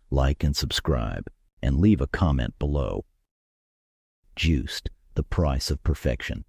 like and subscribe, and leave a comment below. Juiced, the price of perfection.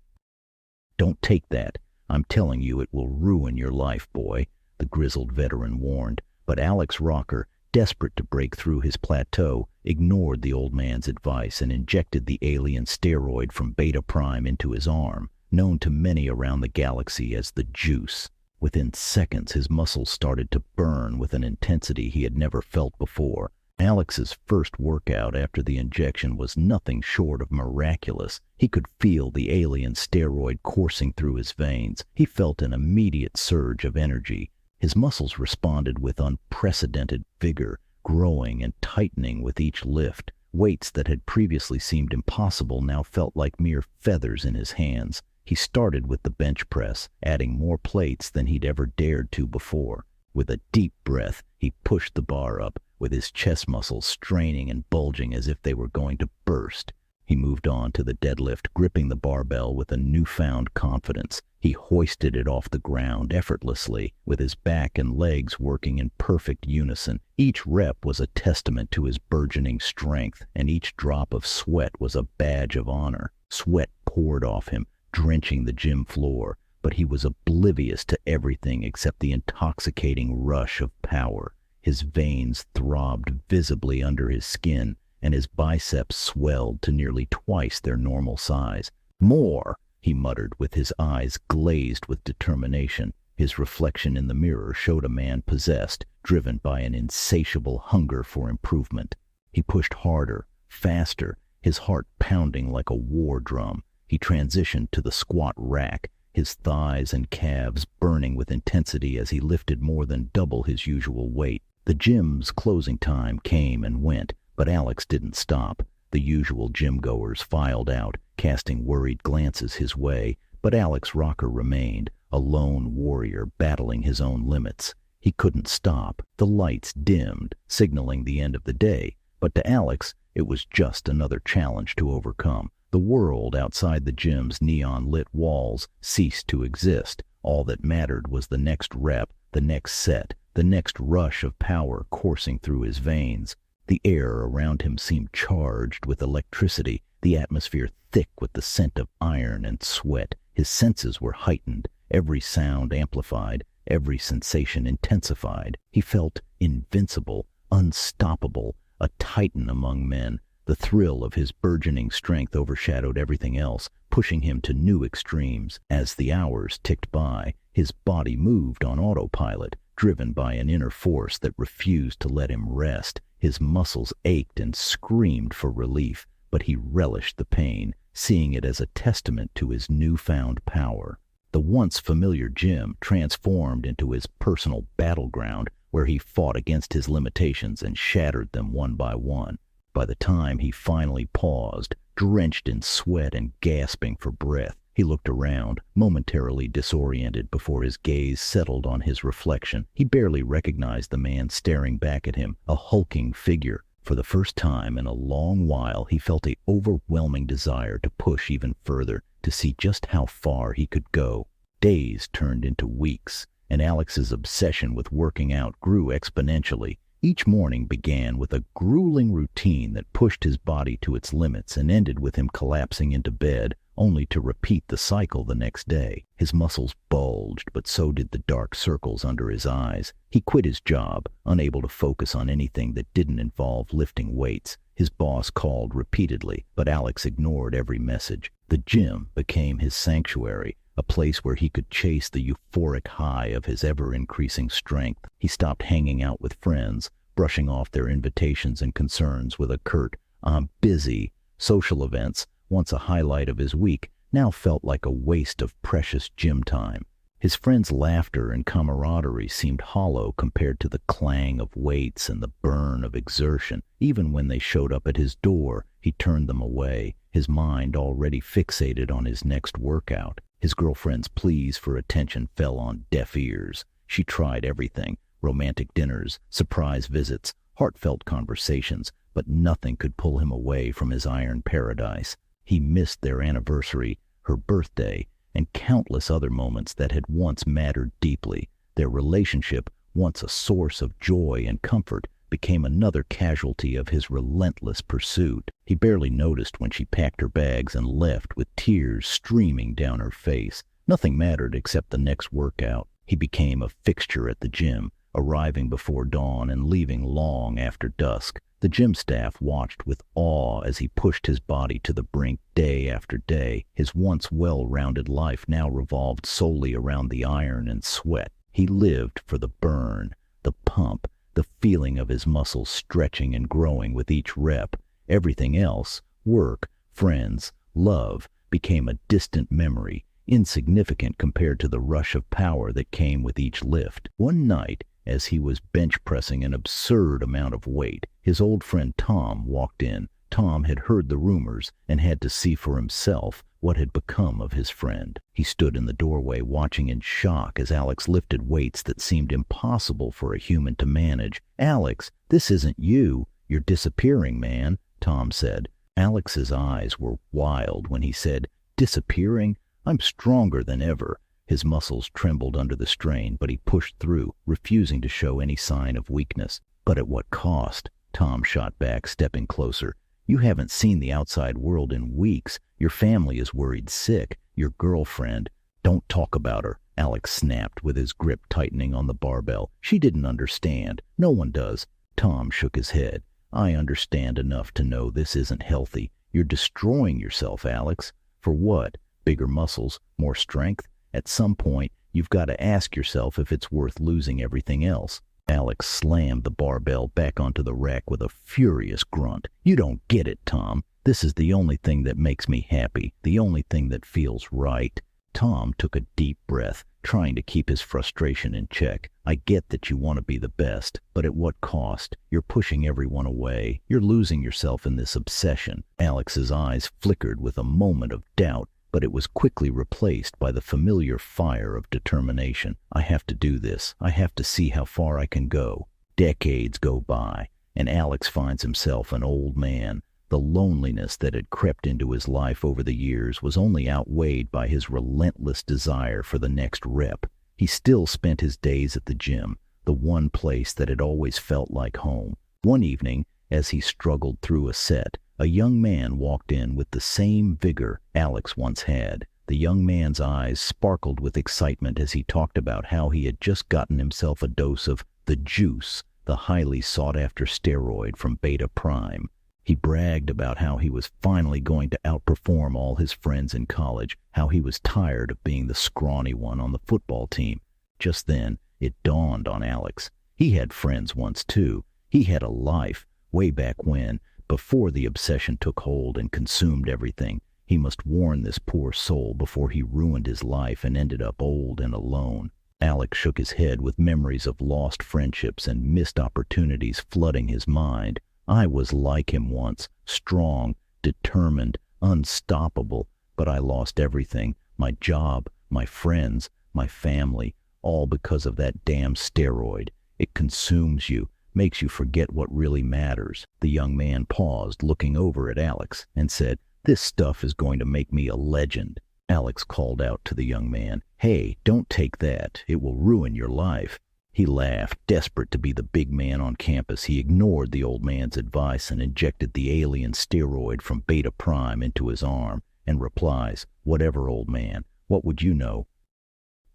Don't take that. I'm telling you it will ruin your life, boy, the grizzled veteran warned. But B.N.Rocker, desperate to break through his plateau, ignored the old man's advice and injected the alien steroid from Beta Prime into his arm, known to many around the galaxy as the Juice. Within seconds, his muscles started to burn with an intensity he had never felt before. Alex's first workout after the injection was nothing short of miraculous. He could feel the alien steroid coursing through his veins. He felt an immediate surge of energy. His muscles responded with unprecedented vigor, growing and tightening with each lift. Weights that had previously seemed impossible now felt like mere feathers in his hands. He started with the bench press, adding more plates than he'd ever dared to before. With a deep breath, he pushed the bar up, with his chest muscles straining and bulging as if they were going to burst. He moved on to the deadlift, gripping the barbell with a newfound confidence. He hoisted it off the ground effortlessly, with his back and legs working in perfect unison. Each rep was a testament to his burgeoning strength, and each drop of sweat was a badge of honor. Sweat poured off him, drenching the gym floor, but he was oblivious to everything except the intoxicating rush of power. His veins throbbed visibly under his skin, and his biceps swelled to nearly twice their normal size. "More!" he muttered, with his eyes glazed with determination. His reflection in the mirror showed a man possessed, driven by an insatiable hunger for improvement. He pushed harder, faster, his heart pounding like a war drum. He transitioned to the squat rack, his thighs and calves burning with intensity as he lifted more than double his usual weight. The gym's closing time came and went, but Alex didn't stop. The usual gym-goers filed out, casting worried glances his way, but B.N.Rocker remained, a lone warrior battling his own limits. He couldn't stop. The lights dimmed, signaling the end of the day, but to Alex, it was just another challenge to overcome. The world outside the gym's neon-lit walls ceased to exist. All that mattered was the next rep, the next set, the next rush of power coursing through his veins. The air around him seemed charged with electricity, the atmosphere thick with the scent of iron and sweat. His senses were heightened, every sound amplified, every sensation intensified. He felt invincible, unstoppable, a titan among men. The thrill of his burgeoning strength overshadowed everything else, pushing him to new extremes. As the hours ticked by, his body moved on autopilot, driven by an inner force that refused to let him rest. His muscles ached and screamed for relief, but he relished the pain, seeing it as a testament to his newfound power. The once familiar gym transformed into his personal battleground, where he fought against his limitations and shattered them one by one. By the time he finally paused, drenched in sweat and gasping for breath, he looked around, momentarily disoriented before his gaze settled on his reflection. He barely recognized the man staring back at him, a hulking figure. For the first time in a long while, he felt an overwhelming desire to push even further, to see just how far he could go. Days turned into weeks, and Alex's obsession with working out grew exponentially. Each morning began with a grueling routine that pushed his body to its limits and ended with him collapsing into bed, only to repeat the cycle the next day. His muscles bulged, but so did the dark circles under his eyes. He quit his job, unable to focus on anything that didn't involve lifting weights. His boss called repeatedly, but Alex ignored every message. The gym became his sanctuary, a place where he could chase the euphoric high of his ever-increasing strength. He stopped hanging out with friends, brushing off their invitations and concerns with a curt, "I'm busy." Social events, once a highlight of his week, now felt like a waste of precious gym time. His friends' laughter and camaraderie seemed hollow compared to the clang of weights and the burn of exertion. Even when they showed up at his door, he turned them away, his mind already fixated on his next workout. His girlfriend's pleas for attention fell on deaf ears. She tried everything: romantic dinners, surprise visits, heartfelt conversations, but nothing could pull him away from his iron paradise. He missed their anniversary, her birthday, and countless other moments that had once mattered deeply. Their relationship, once a source of joy and comfort, became another casualty of his relentless pursuit. He barely noticed when she packed her bags and left with tears streaming down her face. Nothing mattered except the next workout. He became a fixture at the gym, arriving before dawn and leaving long after dusk. The gym staff watched with awe as he pushed his body to the brink day after day. His once well-rounded life now revolved solely around the iron and sweat. He lived for the burn, the pump, the feeling of his muscles stretching and growing with each rep. Everything else, work, friends, love, became a distant memory, insignificant compared to the rush of power that came with each lift. One night, as he was bench pressing an absurd amount of weight, his old friend Tom walked in. Tom had heard the rumors and had to see for himself what had become of his friend. He stood in the doorway watching in shock as Alex lifted weights that seemed impossible for a human to manage. "Alex, this isn't you. You're disappearing, man," Tom said. Alex's eyes were wild when he said, "Disappearing? I'm stronger than ever." His muscles trembled under the strain, but he pushed through, refusing to show any sign of weakness. "But at what cost?" Tom shot back, stepping closer. "You haven't seen the outside world in weeks. Your family is worried sick. Your girlfriend—" "Don't talk about her," Alex snapped, with his grip tightening on the barbell. "She didn't understand. No one does." Tom shook his head. "I understand enough to know this isn't healthy. You're destroying yourself, Alex. For what? Bigger muscles? More strength? At some point, you've got to ask yourself if it's worth losing everything else." Alex slammed the barbell back onto the rack with a furious grunt. "You don't get it, Tom. This is the only thing that makes me happy, the only thing that feels right." Tom took a deep breath, trying to keep his frustration in check. "I get that you want to be the best, but at what cost? You're pushing everyone away. You're losing yourself in this obsession." Alex's eyes flickered with a moment of doubt, but it was quickly replaced by the familiar fire of determination. "I have to do this. I have to see how far I can go." Decades go by, and Alex finds himself an old man. The loneliness that had crept into his life over the years was only outweighed by his relentless desire for the next rep. He still spent his days at the gym, the one place that had always felt like home. One evening, as he struggled through a set, a young man walked in with the same vigor Alex once had. The young man's eyes sparkled with excitement as he talked about how he had just gotten himself a dose of the juice, the highly sought-after steroid from Beta Prime. He bragged about how he was finally going to outperform all his friends in college, how he was tired of being the scrawny one on the football team. Just then, it dawned on Alex. He had friends once too. He had a life, way back when, before the obsession took hold and consumed everything. He must warn this poor soul before he ruined his life and ended up old and alone. Alex shook his head with memories of lost friendships and missed opportunities flooding his mind. "I was like him once, strong, determined, unstoppable, but I lost everything. My job, my friends, my family, all because of that damn steroid. It consumes you, makes you forget what really matters." The young man paused, looking over at Alex, and said, "This stuff is going to make me a legend." Alex called out to the young man, "Hey, don't take that. It will ruin your life." He laughed, desperate to be the big man on campus. He ignored the old man's advice and injected the alien steroid from Beta Prime into his arm, and replies, "Whatever, old man. What would you know?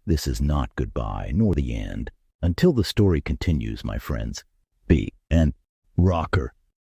This is not goodbye, nor the end." Until the story continues, my friends. B.N.Rocker.